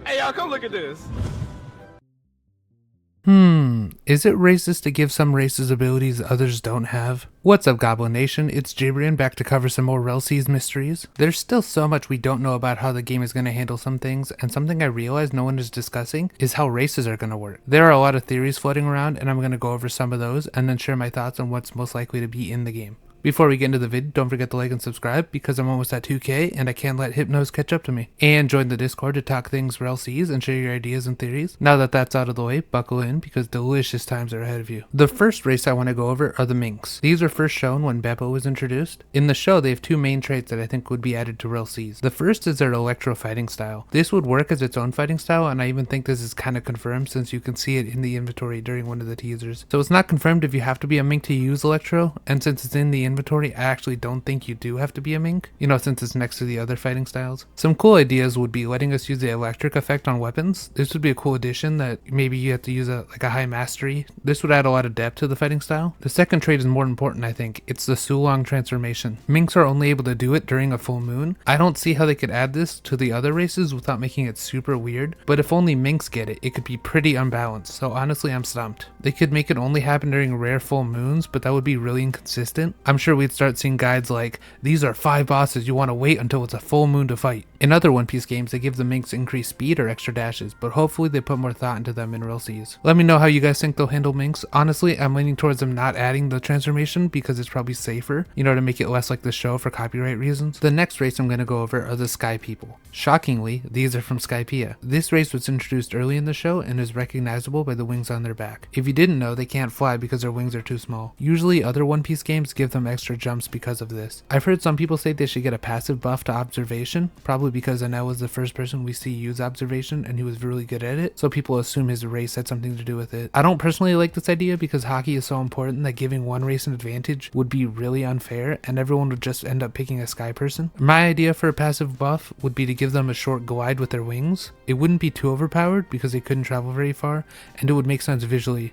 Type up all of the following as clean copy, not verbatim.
Hey, y'all, come look at this. Is it racist to give some races abilities others don't have? What's up, Goblin Nation? It's Jibrian back to cover some more Rell mysteries. There's still so much we don't know about how the game is going to handle some things, and something I realize no one is discussing is how races are going to work. There are a lot of theories floating around, and I'm going to go over some of those and then share my thoughts on what's most likely to be in the game. Before we get into the vid, don't forget to like and subscribe because I'm almost at 2k and I can't let Hypnos catch up to me. And join the Discord to talk things Rell and share your ideas and theories. Now that that's out of the way, buckle in because delicious times are ahead of you. The first race I want to go over are the Minks. These were first shown when Beppo was introduced. In the show, they have two main traits that I think would be added to Rell. The first is their electro fighting style. This would work as its own fighting style, and I even think this is kind of confirmed since you can see it in the inventory during one of the teasers. So it's not confirmed if you have to be a Mink to use electro, and since it's in the inventory, I actually don't think you do have to be a Mink, since it's next to the other fighting styles. Some cool ideas would be letting us use the electric effect on weapons. This would be a cool addition that maybe you have to use a high mastery. This would add a lot of depth to the fighting style. The second trait is more important, I think. It's the Sulong transformation. Minks are only able to do it during a full moon. I don't see how they could add this to the other races without making it super weird, but if only Minks get it, it could be pretty unbalanced, so honestly I'm stumped. They could make it only happen during rare full moons, but that would be really inconsistent. I'm sure we'd start seeing guides like, these are 5 bosses you want to wait until it's a full moon to fight. In other One Piece games, they give the Minks increased speed or extra dashes, but hopefully they put more thought into them in Rell. Let me know how you guys think they'll handle Minks. Honestly, I'm leaning towards them not adding the transformation because it's probably safer, to make it less like the show for copyright reasons. The next race I'm going to go over are the Sky People. Shockingly, these are from Skypiea. This race was introduced early in the show and is recognizable by the wings on their back. If you didn't know, they can't fly because their wings are too small. Usually other One Piece games give them extra jumps because of this. I've heard some people say they should get a passive buff to observation, probably because Anel was the first person we see use observation and he was really good at it, so people assume his race had something to do with it. I don't personally like this idea because hockey is so important that giving one race an advantage would be really unfair and everyone would just end up picking a Sky person. My idea for a passive buff would be to give them a short glide with their wings. It wouldn't be too overpowered because they couldn't travel very far, and it would make sense visually.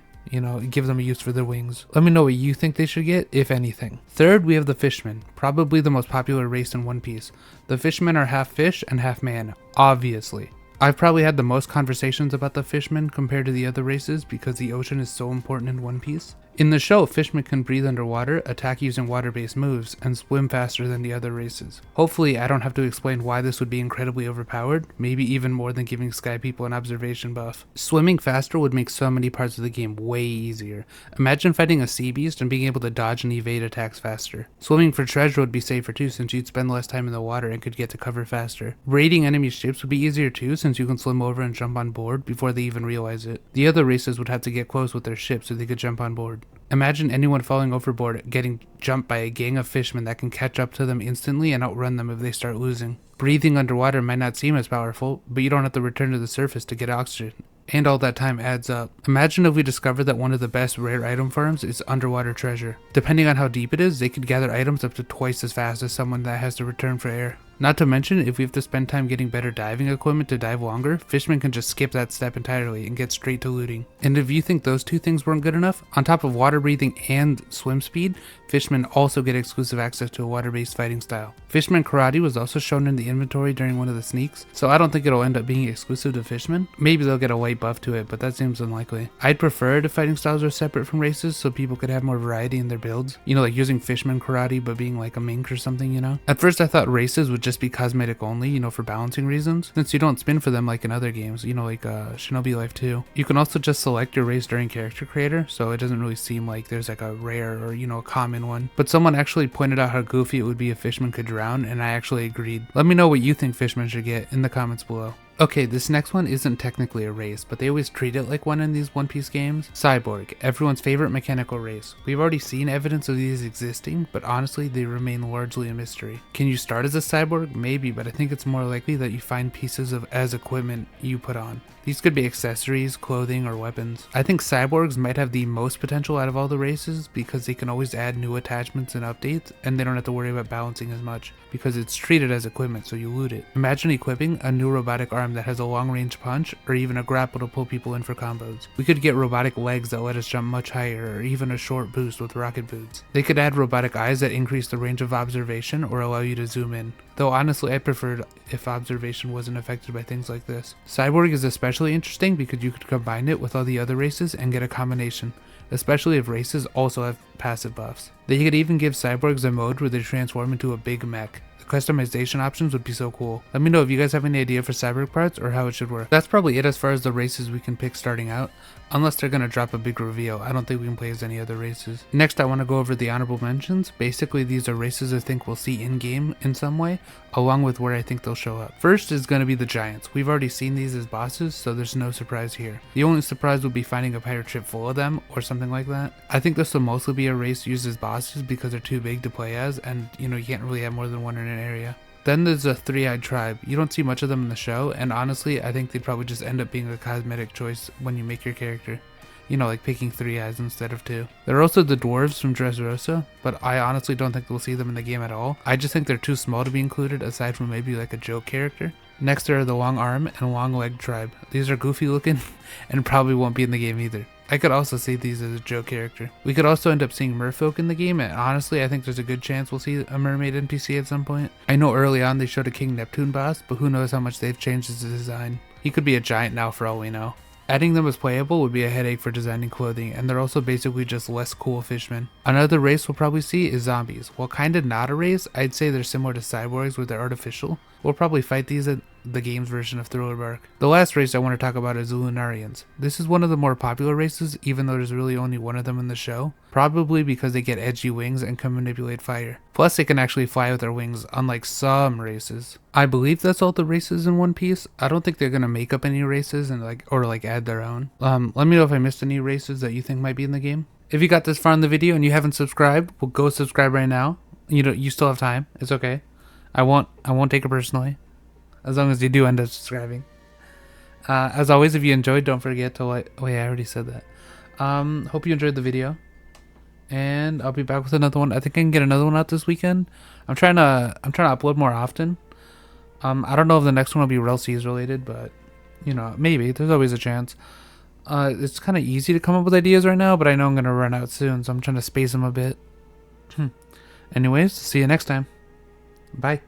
Give them a use for their wings. Let me know what you think they should get, if anything. Third, we have the Fishman, probably the most popular race in One Piece. The Fishmen are half fish and half man, obviously. I've probably had the most conversations about the Fishmen compared to the other races because the ocean is so important in One Piece. In the show, Fishman can breathe underwater, attack using water-based moves, and swim faster than the other races. Hopefully, I don't have to explain why this would be incredibly overpowered, maybe even more than giving Sky People an observation buff. Swimming faster would make so many parts of the game way easier. Imagine fighting a sea beast and being able to dodge and evade attacks faster. Swimming for treasure would be safer too since you'd spend less time in the water and could get to cover faster. Raiding enemy ships would be easier too since you can swim over and jump on board before they even realize it. The other races would have to get close with their ships so they could jump on board. Imagine anyone falling overboard getting jumped by a gang of fishmen that can catch up to them instantly and outrun them if they start losing. Breathing underwater might not seem as powerful, but you don't have to return to the surface to get oxygen. And all that time adds up. Imagine if we discovered that one of the best rare item farms is underwater treasure. Depending on how deep it is, they could gather items up to twice as fast as someone that has to return for air. Not to mention, if we have to spend time getting better diving equipment to dive longer, Fishman can just skip that step entirely and get straight to looting. And if you think those two things weren't good enough, on top of water breathing and swim speed, Fishmen also get exclusive access to a water-based fighting style. Fishman Karate was also shown in the inventory during one of the sneaks, so I don't think it'll end up being exclusive to Fishmen. Maybe they'll get a light buff to it, but that seems unlikely. I'd prefer if fighting styles are separate from races so people could have more variety in their builds. Like using Fishman Karate but being like a Mink or something, At first I thought races would just be cosmetic only, for balancing reasons, since you don't spin for them like in other games, like Shinobi Life 2. You can also just select your race during character creator, so it doesn't really seem like there's like a rare or, a common one. But someone actually pointed out how goofy it would be if Fishman could drown, and I actually agreed. Let me know what you think Fishman should get in the comments below. Okay, this next one isn't technically a race, but they always treat it like one in these One Piece games. Cyborg, everyone's favorite mechanical race. We've already seen evidence of these existing, but honestly, they remain largely a mystery. Can you start as a cyborg? Maybe, but I think it's more likely that you find pieces as equipment you put on. These could be accessories, clothing, or weapons. I think cyborgs might have the most potential out of all the races because they can always add new attachments and updates, and they don't have to worry about balancing as much because it's treated as equipment, so you loot it. Imagine equipping a new robotic arm arm that has a long range punch, or even a grapple to pull people in for combos. We could get robotic legs that let us jump much higher, or even a short boost with rocket boots. They could add robotic eyes that increase the range of observation or allow you to zoom in. Though honestly, I preferred if observation wasn't affected by things like this. Cyborg is especially interesting because you could combine it with all the other races and get a combination, especially if races also have passive buffs. They could even give cyborgs a mode where they transform into a big mech. The customization options would be so cool. Let me know if you guys have any idea for cyborg parts or how it should work. That's probably it as far as the races we can pick starting out, unless they're gonna drop a big reveal. I don't think we can play as any other races. Next, I want to go over the honorable mentions. Basically, these are races I think we'll see in game in some way, along with where I think they'll show up. First is going to be the giants. We've already seen these as bosses, so there's no surprise here. The only surprise would be finding a pirate ship full of them or something like that. I think this will mostly be a race used as bosses because they're too big to play as, and you can't really have more than one in an area. Then there's a three-eyed tribe. You don't see much of them in the show, and honestly, I think they'd probably just end up being a cosmetic choice when you make your character. Like picking 3 eyes instead of 2. There are also the dwarves from Dressrosa, but I honestly don't think we'll see them in the game at all. I just think they're too small to be included aside from maybe like a joke character. Next there are the long arm and long leg tribe. These are goofy looking and probably won't be in the game either. I could also see these as a joke character. We could also end up seeing merfolk in the game, and honestly I think there's a good chance we'll see a mermaid NPC at some point. I know early on they showed a King Neptune boss, but who knows how much they've changed his design. He could be a giant now for all we know. Adding them as playable would be a headache for designing clothing, and they're also basically just less cool fishmen. Another race we'll probably see is zombies. While kinda not a race, I'd say they're similar to cyborgs where they're artificial. We'll probably fight these at the game's version of Thriller Bark. The last race I want to talk about is the Lunarians. This is one of the more popular races, even though there's really only one of them in the show, probably because they get edgy wings and can manipulate fire. Plus they can actually fly with their wings, unlike some races. I believe that's all the races in One Piece. I don't think they're gonna make up any races and add their own. Let me know if I missed any races that you think might be in the game. If you got this far in the video and you haven't subscribed, well, go subscribe right now. You still have time. It's okay. I won't take it personally, as long as you do end up subscribing. As always, if you enjoyed, don't forget to like. Wait, I already said that. Hope you enjoyed the video, and I'll be back with another one. I think I can get another one out this weekend. I'm trying to upload more often. I don't know if the next one will be Rell related, but maybe. There's always a chance. It's kind of easy to come up with ideas right now, but I know I'm gonna run out soon, so I'm trying to space them a bit. Anyways, see you next time. Bye.